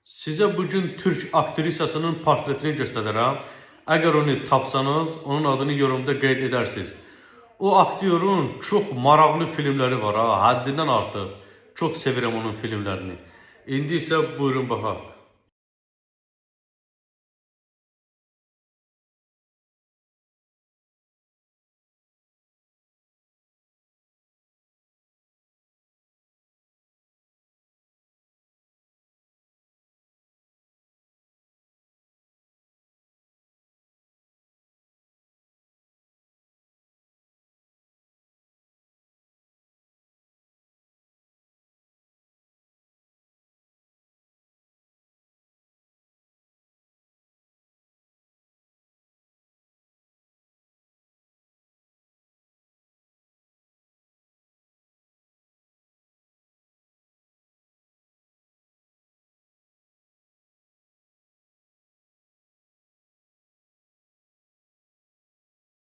Size bugün Türk aktrisasının portretini göstereceğim. Eğer onu tapsanız, onun adını yorumda qeyd edersiniz. O aktyorun çok maraqlı filmleri var ha, haddindən artıq. Çok sevirəm onun filmlerini. İndi isə buyurun baxaq.